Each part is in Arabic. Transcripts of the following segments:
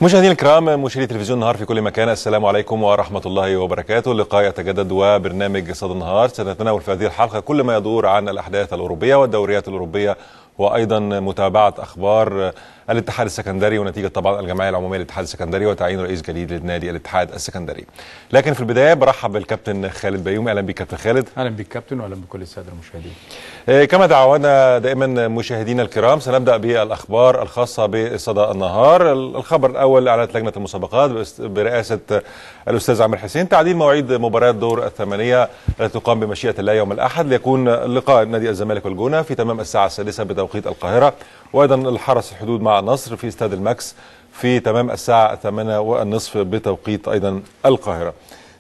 مشاهدينا الكرام، مشاهدي تلفزيون النهار في كل مكان، السلام عليكم ورحمة الله وبركاته. اللقاء يتجدد وبرنامج صدى النهار سنتناول في هذه الحلقة كل ما يدور عن الأحداث الأوروبية والدوريات الأوروبية، وأيضا متابعة أخبار الاتحاد السكندري ونتيجة طبعا الجمعية العمومية للاتحاد السكندري وتعيين رئيس جديد للنادي الاتحاد السكندري. لكن في البداية برحب بالكابتن خالد بيومي. أهلا بك كابتن خالد. أهلا بك كابتن، وأهلا بكل السادة المشاهدين. كما دعوانا دائما مشاهدينا الكرام، سنبدأ بالأخبار الخاصة بصدى النهار. الخبر الأول: أعلنت لجنة المسابقات برئاسة الأستاذ عامر حسين تعديل مواعيد مباريات دور الثمانية التي تقام بمشيئة الله يوم الأحد، ليكون لقاء نادي الزمالك والجونة في تمام الساعة 6 بتوقيت القاهرة، وأيضا الحرس الحدود مع النصر في استاد الماكس في تمام الساعة 8:30 بتوقيت أيضا القاهرة.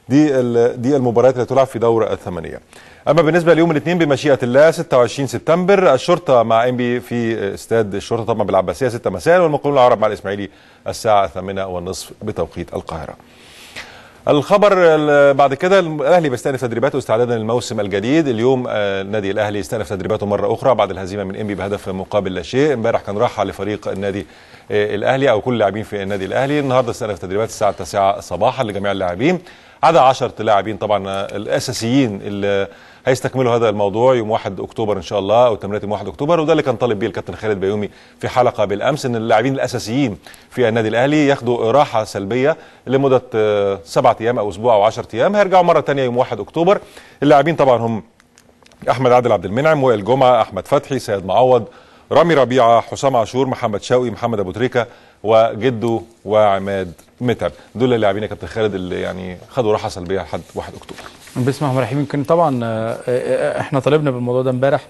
دي المباريات التي تلعب في دور الثمانية. أما بالنسبة ليوم الاثنين بمشيئة الله 26 سبتمبر الشرطة مع إنبي في استاد الشرطة طبعا بالعباسية 6 مساء، والمقاولون العرب مع الإسماعيلي الساعة 8:30 بتوقيت القاهرة. الخبر بعد كده: الأهلي بيستأنف تدريباته استعدادا للموسم الجديد. اليوم النادي الأهلي استأنف تدريباته مرة أخرى بعد الهزيمة من إنبي بهدف مقابل لا شيء. امبارح كان راحة لفريق النادي الأهلي أو كل اللاعبين في النادي الأهلي. النهارده استأنف تدريبات الساعة 9 صباحا لجميع اللاعبين، عدا 10 لاعبين طبعا الأساسيين اللي هيستكملوا هذا الموضوع يوم 1 أكتوبر إن شاء الله، أو تمرينات يوم 1 أكتوبر. وده اللي كان طالب بيه الكابتن خالد بيومي في حلقة بالأمس، إن اللاعبين الأساسيين في النادي الأهلي ياخدوا راحة سلبية لمدة 7 أيام أو أسبوع أو 10 أيام، هيرجعوا مرة ثانية يوم 1 أكتوبر. اللاعبين طبعا هم أحمد عادل عبد المنعم، وائل جمعة، أحمد فتحي، سيد معوض، رامي ربيعة، حسام عاشور، محمد شوقي، محمد أبو تريكة، وجدو، وعماد متعب. دول اللاعبين يا كابتن خالد اللي يعني خدوا راحة سلبية لحد 1 أكتوبر. بسم الله الرحمن الرحيم. يمكن طبعا احنا طالبنا بالموضوع ده امبارح،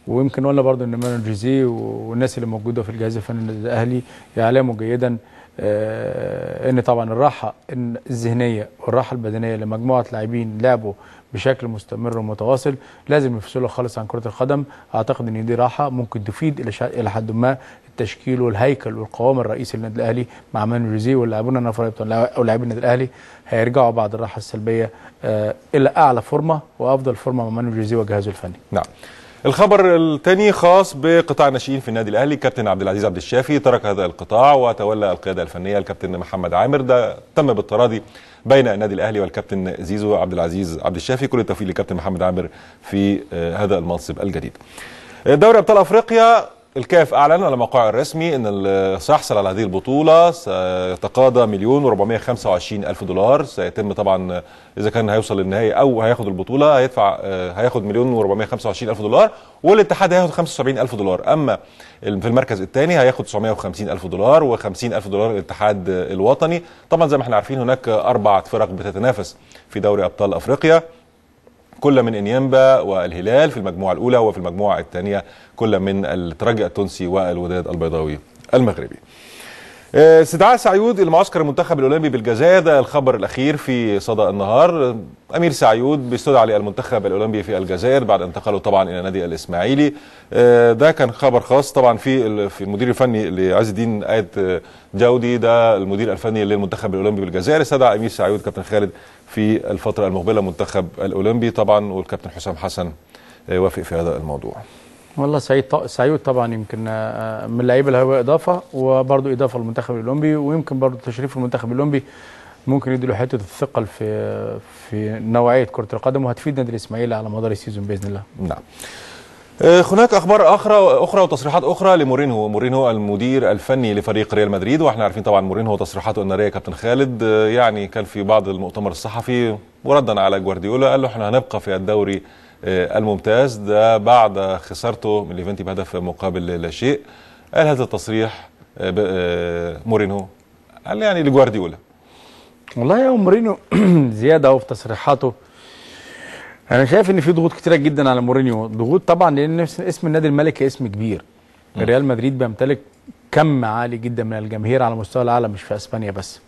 ويمكن قلنا برضو ان مانو جوزيه والناس اللي موجوده في الجهاز الفني للنادي الاهلي يعلموا جيدا ان طبعا الراحه الذهنيه والراحه البدنيه لمجموعه لاعبين لعبوا بشكل مستمر ومتواصل لازم يفصلوا خالص عن كره القدم. اعتقد ان دي راحه ممكن تفيد الى حد ما التشكيل والهيكل والقوام الرئيسي للنادي الاهلي مع مانو جوزيه واللاعبون النفر او لاعبين النادي الاهلي هيرجعوا بعد الراحه السلبيه الى اعلى فورمه وافضل فورمه مع مانو جوزيه وجهازه الفني. نعم. الخبر الثاني خاص بقطاع الناشئين في النادي الاهلي. كابتن عبد العزيز عبد الشافي ترك هذا القطاع وتولى القياده الفنيه الكابتن محمد عامر. ده تم بالتراضي بين النادي الاهلي والكابتن زيزو عبد العزيز عبد الشافي. كل التوفيق للكابتن محمد عامر في هذا المنصب الجديد. دوري ابطال افريقيا، الكاف اعلن على موقعه الرسمي ان اللي سيحصل على هذه البطوله سيتقاضى $1,425,000. سيتم طبعا اذا كان هيوصل للنهائي او هياخد البطوله هياخد $1,425,000، والاتحاد هياخد $75,000. اما في المركز الثاني هياخد $950,000 و50,000 الاتحاد الوطني. طبعا زي ما احنا عارفين هناك 4 فرق بتتنافس في دوري ابطال افريقيا، كل من انيمبا والهلال في المجموعه الاولى، وفي المجموعه الثانيه كل من الترجي التونسي والوداد البيضاوي المغربي. استدعاء سعيود المعسكر المنتخب الاولمبي بالجزائر، ده الخبر الاخير في صدى النهار. امير سعيود بيستدعى للمنتخب الاولمبي في الجزائر بعد انتقاله طبعا الى نادي الاسماعيلي. ده كان خبر خاص طبعا في المدير الفني لعز الدين آيت جودي، ده المدير الفني للمنتخب الاولمبي بالجزائر. استدعى امير سعيود كابتن خالد في الفتره المقبله المنتخب الاولمبي طبعا، والكابتن حسام حسن وافق في هذا الموضوع. والله سعيود طبعا يمكن من اللعيبه اللي هو اضافه، وبرده اضافه للمنتخب الاولمبي، ويمكن برده تشريف المنتخب الاولمبي ممكن يدي له حته الثقل في نوعيه كره القدم، وهتفيد نادي الاسماعيلي على مدار السيزون باذن الله. نعم. هناك اخبار اخرى وتصريحات اخرى لمورينهو المدير الفني لفريق ريال مدريد. واحنا عارفين طبعا مورينهو تصريحاته الناريه كابتن خالد. يعني كان في بعض المؤتمر الصحفي وردا على جوارديولا قال له احنا هنبقى في الدوري الممتاز، ده بعد خسارته من ليفانتي بهدف مقابل لا شيء. قال هذا التصريح مورينهو قال يعني لجوارديولا. والله يا مورينيو زياده اهو في تصريحاته. انا شايف ان في ضغوط كتيره جدا على مورينيو، ضغوط طبعا لان اسم النادي الملكي اسم كبير. ريال مدريد بيمتلك كم عالي جدا من الجماهير على مستوى العالم، مش في اسبانيا بس.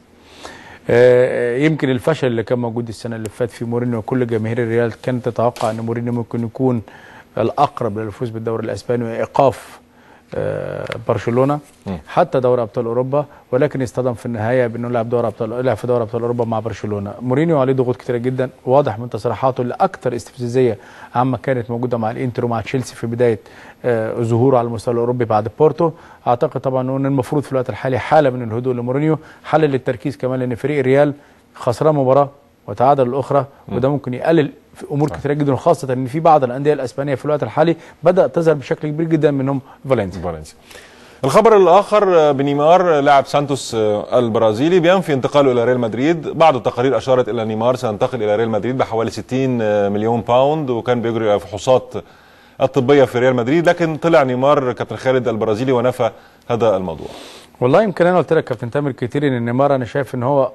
يمكن الفشل اللي كان موجود السنه اللي فاتت في مورينيو، كل جماهير الريال كانت تتوقع ان مورينيو ممكن يكون الاقرب للفوز بالدوري الاسباني وايقاف برشلونه حتى دوري ابطال اوروبا، ولكن اصطدم في النهايه بانه لعب في دوري ابطال اوروبا مع برشلونه. مورينيو عليه ضغوط كتيره جدا، واضح من تصريحاته اللي اكثر استفزازيه عما كانت موجوده مع الانتر ومع تشيلسي في بدايه ظهوره على المستوى الاوروبي بعد بورتو. اعتقد طبعا ان المفروض في الوقت الحالي حاله من الهدوء لمورينيو، حاله للتركيز كمان، لان فريق الريال خسران مباراه وتعادل الاخرى، وده ممكن يقلل في امور كثيره جدا، وخاصه ان في بعض الانديه الاسبانيه في الوقت الحالي بدات تظهر بشكل كبير جدا، منهم فالنسيا. الخبر الاخر بنيمار لاعب سانتوس البرازيلي بينفي انتقاله الى ريال مدريد. بعض التقارير اشارت الى نيمار سينتقل الى ريال مدريد بحوالي 60 مليون باوند، وكان بيجري فحوصات الطبيه في ريال مدريد، لكن طلع نيمار كابتن خالد البرازيلي ونفى هذا الموضوع. والله يمكن انا قلت لك كابتن تامر كتير ان نيمار انا شايف ان هو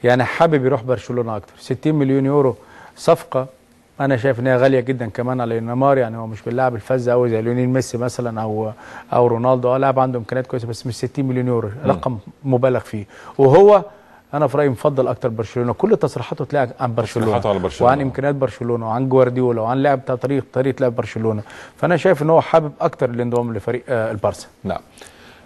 يعني حابب يروح برشلونه اكتر. 60 مليون يورو صفقه انا شايف ان هي غاليه جدا كمان على نيمار، يعني هو مش باللاعب الفذ قوي زي ليونيل ميسي مثلا او رونالدو، لاعب عنده امكانيات كويسه، بس مش 60 مليون يورو رقم مبالغ فيه. وهو انا في رايي مفضل اكتر برشلونه، كل تصريحاته تلاقي عن برشلونه وعن امكانيات برشلونه وعن جوارديولا وعن لعب طريقه لعب برشلونه، فانا شايف ان هو حابب اكتر الانضمام لفريق البارسا. نعم.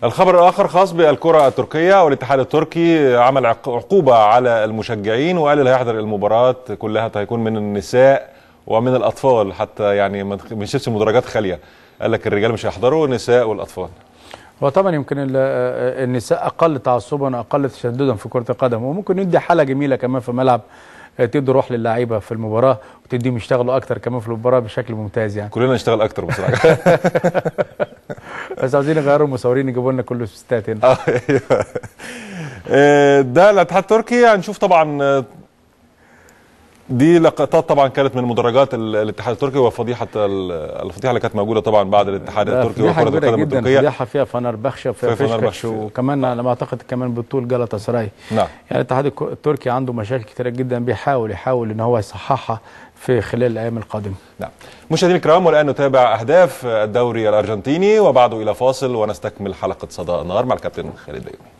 الخبر الآخر خاص بالكرة التركية، والاتحاد التركي عمل عقوبة على المشجعين، وقال اللي هيحضر المباراة كلها هيكون من النساء ومن الأطفال، حتى يعني ما نشوفش مدرجات خالية. قال لك الرجال مش هيحضروا، النساء والأطفال. وطبعا يمكن النساء أقل تعصبا وأقل تشددا في كرة القدم، وممكن يدي حالة جميلة كمان في الملعب، تدي روح للاعيبه في المباراه وتديهم يشتغلوا اكتر كمان في المباراه بشكل ممتاز. يعني كلنا نشتغل اكتر بصراحه. بس عاوزين يغيروا المصورين يجيبوا لنا كل الستات هنا. ده الاتحاد التركي. هنشوف طبعا دي لقطات طبعا كانت من مدرجات الاتحاد التركي، وفضيحه الفضيحه اللي كانت موجوده طبعا بعد الاتحاد التركي وكره القدم التركيه. فضيحه فيها فنربخشة وفيها فيشكش، وكمان على ما اعتقد كمان بطول جلطة سراي. نعم. يعني الاتحاد التركي عنده مشاكل كثيره جدا، بيحاول ان هو يصححها في خلال الايام القادمه. نعم. مشاهدينا الكرام، والان نتابع اهداف الدوري الارجنتيني، وبعده الى فاصل ونستكمل حلقه صدى النهار مع الكابتن خالد بيومي.